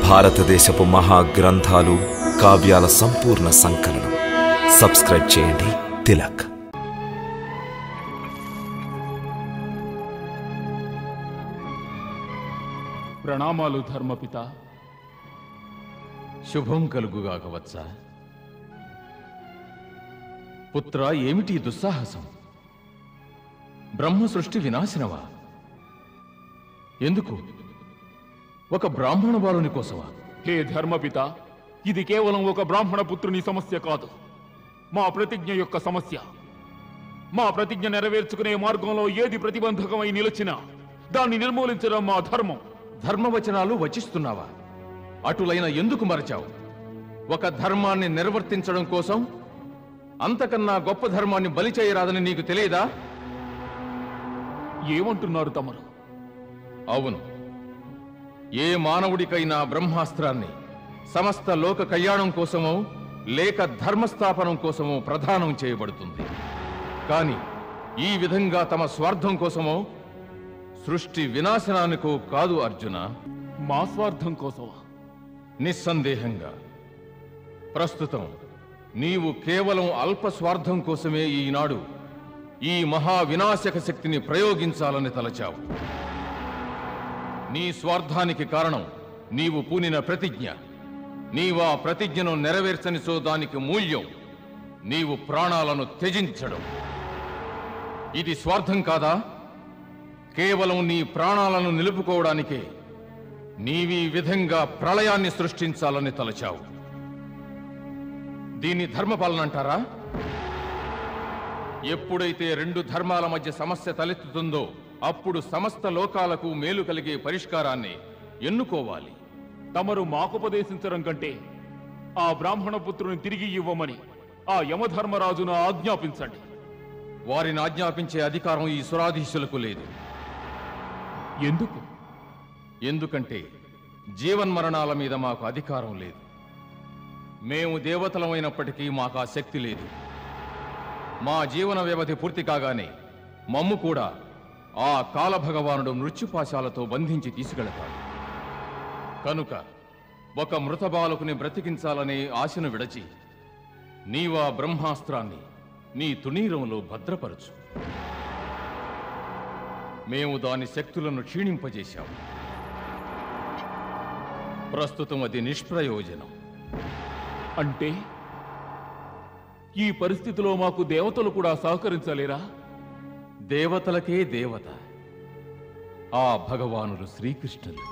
భారతదేశపు మహా గ్రంథాలు కావ్యాల సంపూర్ణ సంకలనం. సబ్స్క్రైబ్ చేయండి తిలక్. ప్రణామాలు ధర్మపిత. శుభం కలుగుగాక వత్స. పుత్ర, ఏమిటి దుస్సాహసం? బ్రహ్మ సృష్టి వినాశనవా? ఎందుకు? ఒక బ్రాహ్మణ బాలుని కోసమా? హే ధర్మపిత, ఇది కేవలం ఒక బ్రాహ్మణ పుత్రుని సమస్య కాదు, మా ప్రతిజ్ఞ యొక్క సమస్య. మా ప్రతిజ్ఞ నెరవేర్చుకునే మార్గంలో ఏది ప్రతిబంధకమై నిలిచినా దాన్ని నిర్మూలించడం మా ధర్మం. ధర్మవచనాలు వచిస్తున్నావా? అటులైన ఎందుకు మరచావు? ఒక ధర్మాన్ని నిర్వర్తించడం కోసం అంతకన్నా గొప్ప ధర్మాన్ని బలి చేయరాదని నీకు తెలియదా? ఏమంటున్నారు తమరు? అవును, ఏ మానవుడికైనా బ్రహ్మాస్త్రాన్ని సమస్త లోక కళ్యాణం కోసమో లేక ధర్మస్థాపనం కోసమో ప్రదానం చేయబడుతుంది. కానీ ఈ విధంగా తమ స్వార్థం కోసమో సృష్టి వినాశనానికో కాదు అర్జున. మా స్వార్థం కోసమా? నిస్సందేహంగా. ప్రస్తుతం నీవు కేవలం అల్ప స్వార్థం కోసమే ఈనాడు ఈ మహా వినాశక శక్తిని ప్రయోగించాలని తలచావు. నీ స్వార్థానికి కారణం నీవు పూనిన ప్రతిజ్ఞ. నీవా ప్రతిజ్ఞను నెరవేర్చనిచో దానికి మూల్యం నీవు ప్రాణాలను త్యజించడం. ఇది స్వార్థం కాదా? కేవలం నీ ప్రాణాలను నిలుపుకోవడానికే నీవీ విధంగా ప్రళయాన్ని సృష్టించాలని తలచావు. దీన్ని ధర్మపాలన అంటారా? ఎప్పుడైతే రెండు ధర్మాల మధ్య సమస్య తలెత్తుతుందో అప్పుడు సమస్త లోకాలకు మేలు కలిగే పరిష్కారాన్ని ఎన్నుకోవాలి. తమరు మాకుపదేశించడం కంటే ఆ బ్రాహ్మణ పుత్రుని తిరిగి ఇవ్వమని ఆ యమధర్మరాజును ఆజ్ఞాపించండి. వారిని ఆజ్ఞాపించే అధికారం ఈ సురాధీశులకు లేదు. ఎందుకు? ఎందుకంటే జీవన్మరణాల మీద మాకు అధికారం లేదు. మేము దేవతలమైనప్పటికీ మాకు ఆ శక్తి లేదు. మా జీవన వ్యవధి పూర్తి కాగానే మమ్ము కూడా ఆ కాలభగవానుడు మృత్యుపాశాలతో బంధించి తీసుకెళతాడు. కనుక ఒక మృత బాలకుని బ్రతికించాలనే ఆశను విడచి నీవా బ్రహ్మాస్త్రాన్ని నీ తుణీరంలో భద్రపరచు. మేము దాని శక్తులను క్షీణింపజేశాము. ప్రస్తుతం అది నిష్ప్రయోజనం. అంటే ఈ పరిస్థితిలో మాకు దేవతలు కూడా సహకరించలేరా? దేవతలకే దేవత ఆ భగవానుడు శ్రీకృష్ణుడు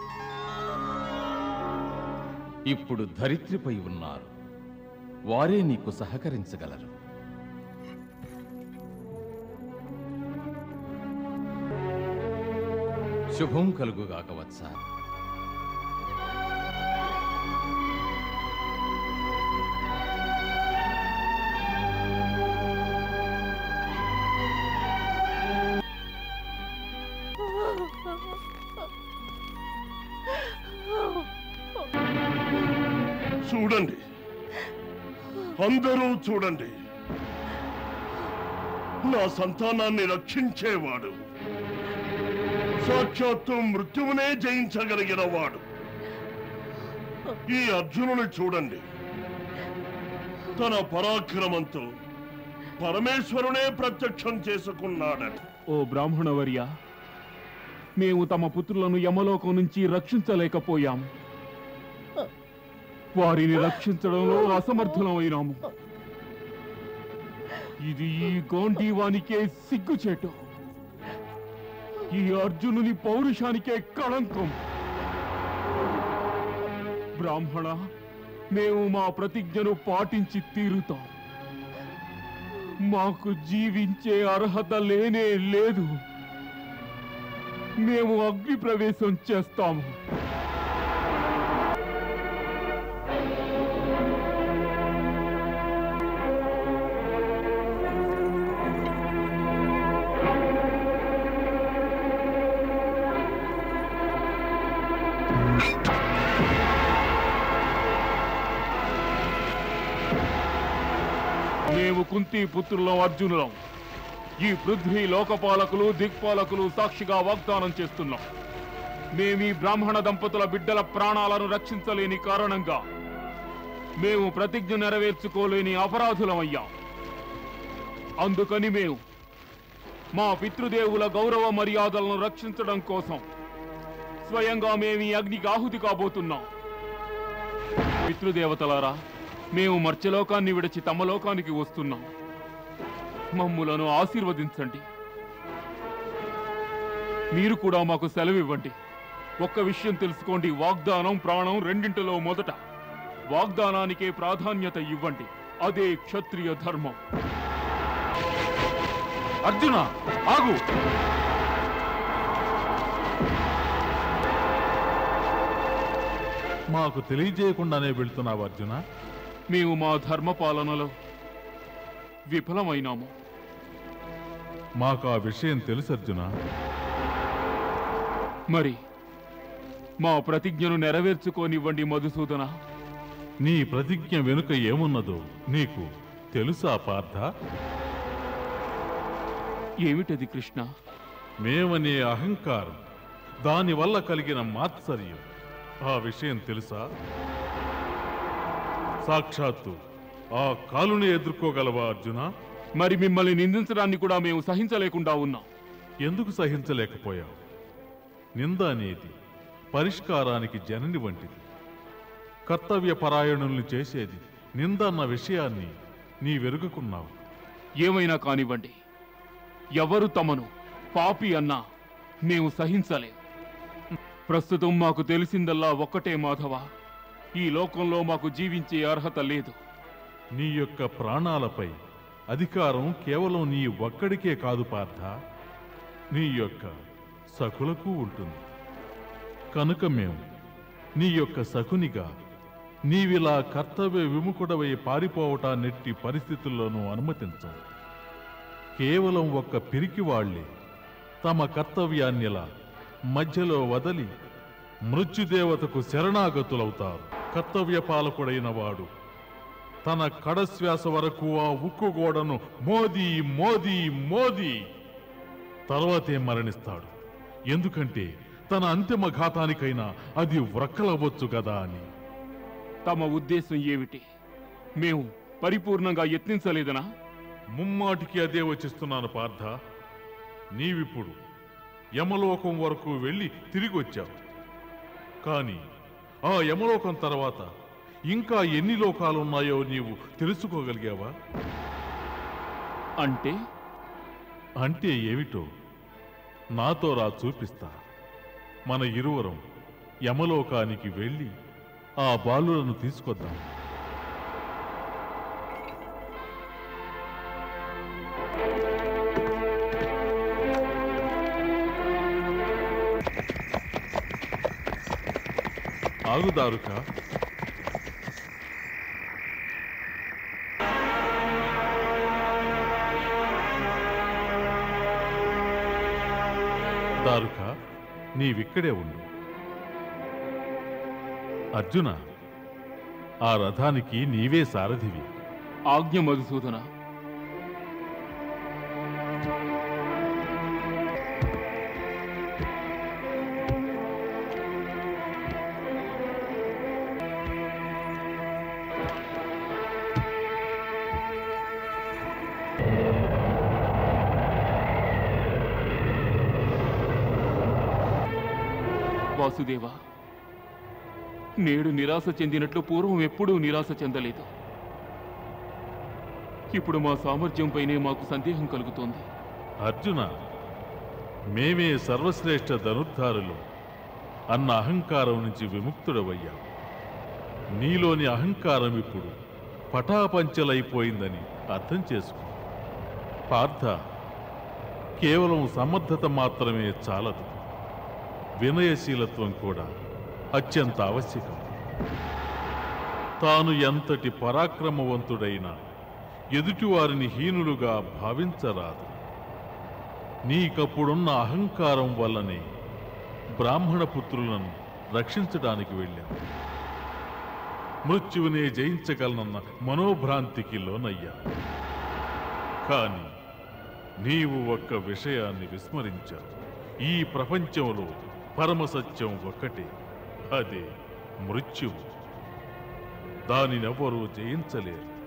ఇప్పుడు ధరిత్రిపై ఉన్నారు. వారే నీకు సహకరించగలరు. శుభం కలుగుగాక వత్స. చూడండి, అందరూ చూడండి, నా సంతానాన్ని రక్షించేవాడు, సాక్షాత్తు మృత్యువునే జయించగలిగిన వాడు ఈ అర్జునుని చూడండి. తన పరాక్రమంతో పరమేశ్వరునే ప్రత్యక్షం చేసుకున్నాడట. ఓ బ్రాహ్మణవర్య, మేము తమ పుత్రులను యమలోకం నుంచి రక్షించలేకపోయాము. వారిని రక్షించడంలో అసమర్థులమైనాము. ఇది ఈ గాంధీవానికే సిగ్గుచేటు, ఈ అర్జునుని పౌరుషానికే కళంకం. బ్రాహ్మణ, మేము మా ప్రతిజ్ఞను పాటించి తీరుతాం. మాకు జీవించే అర్హత లేనే లేదు. మేము అగ్ని ప్రవేశం చేస్తాము. మేము కుంతి పుత్రులం, అర్జునులం. ఈ పృథ్వీ లోకపాలకులు దిక్పాలకులు సాక్షిగా వాగ్దానం చేస్తున్నాం. మేమీ బ్రాహ్మణ దంపతుల బిడ్డల ప్రాణాలను రక్షించలేని కారణంగా మేము ప్రతిజ్ఞ నెరవేర్చుకోలేని అపరాధులమయ్యాం. అందుకని మేము మా పితృదేవుల గౌరవ మర్యాదలను రక్షించడం కోసం స్వయంగా మేము ఈ అగ్నికి ఆహుతి కాబోతున్నాం. పితృదేవతలారా, మేము మర్త్యలోకాన్ని విడిచి తమ లోకానికి వస్తున్నాం. మమ్ములను ఆశీర్వదించండి. మీరు కూడా మాకు సెలవివ్వండి. ఒక్క విషయం తెలుసుకోండి, వాగ్దానం ప్రాణం రెండింటిలో మొదట వాగ్దానానికే ప్రాధాన్యత ఇవ్వండి. అదే క్షత్రియ ధర్మం. అర్జున, ఆగు! మాకు తెలియజేయకుండానే వెళ్తున్నావు అర్జున? మేము మా ధర్మ పాలనలో విఫలమైనాము. మాకు ఆ విషయం తెలుసు అర్జున. మరి మా ప్రతిజ్ఞను నెరవేర్చుకోనివ్వండి మధుసూదన. నీ ప్రతిజ్ఞ వెనుక ఏమున్నదో నీకు తెలుసా పార్థ? ఏమిటది కృష్ణ? మేమనే అహంకారం, దానివల్ల కలిగిన మాత్సర్యం, ఆ విషయం తెలుసా? సాక్షాత్తు ఆ కాలుని ఎదుర్కోగలవా అర్జున? మరి మిమ్మల్ని నిందించడాన్ని కూడా మేము సహించలేకుండా ఉన్నాం. ఎందుకు సహించలేకపోయావు? నింద అనేది పరిష్కారానికి జనని వంటిది. కర్తవ్య పరాయణుల్ని చేసేది నింద అన్న విషయాన్ని నీ వెరుగుకున్నావు. ఏమైనా కానివ్వండి, ఎవరు తమను పాపి అన్నా మేము సహించలేం. ప్రస్తుతం మాకు తెలిసిందల్లా ఒక్కటే మాధవ, ఈ లోకంలో మాకు జీవించే అర్హత లేదు. నీ యొక్క ప్రాణాలపై అధికారం కేవలం నీ ఒక్కడికే కాదు పార్థ, నీ యొక్క సఖులకు ఉంటుంది. కనుక మేము నీ యొక్క సఖునిగా నీవిలా కర్తవ్య విముఖుడవై పారిపోవటాన్నెట్టి పరిస్థితుల్లోనూ అనుమతించం. కేవలం ఒక్క పిరికి వాళ్లే తమ కర్తవ్యాన్నిలా మధ్యలో వదలి మృత్యుదేవతకు శరణాగతులవుతారు. కర్తవ్య పాలకుడైన వాడు తన కడశ్వాస వరకు ఆ ఉక్కుగోడను మోదీ మోదీ మోదీ తర్వాతే మరణిస్తాడు. ఎందుకంటే తన అంతిమ ఘాతానికైనా అది వ్రక్కలవచ్చు కదా అని. తమ ఉద్దేశం ఏమిటి? మేము పరిపూర్ణంగా యత్నించలేదనా? ముమ్మాటికి అదే వచిస్తున్నాను పార్థ. నీవిప్పుడు యమలోకం వరకు వెళ్ళి తిరిగి వచ్చావు. కానీ ఆ యమలోకం తర్వాత ఇంకా ఎన్ని లోకాలున్నాయో నీవు తెలుసుకోగలిగావా? అంటే ఏమిటో నాతో రా, చూపిస్తా. మన ఇరువురం యమలోకానికి వెళ్ళి ఆ బాలులను తీసుకొద్దాం. ఆగుదారుక. దారుక, నీవిక్కడే ఉండు. అర్జున, ఆ రథానికి నీవే సారథివి. ఆజ్ఞ మధుసూదన. వాసుదేవ, నేడు నిరాశ చెందినట్లు పూర్వం ఎప్పుడూ నిరాశ చెందలేదు. ఇప్పుడు మా సామర్థ్యంపైనే మాకు సందేహం కలుగుతోంది. అర్జున, మేమే సర్వశ్రేష్ఠ ధనుర్ధారులు అన్న అహంకారం నుంచి విముక్తుడవయ్యాం. నీలోని అహంకారం ఇప్పుడు పటాపంచలైపోయిందని అర్థం చేసుకో. పార్థ, కేవలం సమర్థత మాత్రమే చాలదు, వినయశీలత్వం కూడా అత్యంత ఆవశ్యకం. తాను ఎంతటి పరాక్రమవంతుడైనా ఎదుటివారిని హీనులుగా భావించరాదు. నీకప్పుడున్న అహంకారం వల్లనే బ్రాహ్మణ పుత్రులను రక్షించడానికి వెళ్ళాం. మృత్యువునే జయించగలనన్న మనోభ్రాంతికి లోనయ్యా. కానీ నీవు ఒక్క విషయాన్ని విస్మరించావు. ఈ ప్రపంచంలో పరమసత్యం ఒక్కటే, అదే మృత్యువు. దానినెవ్వరూ జయించలేరు.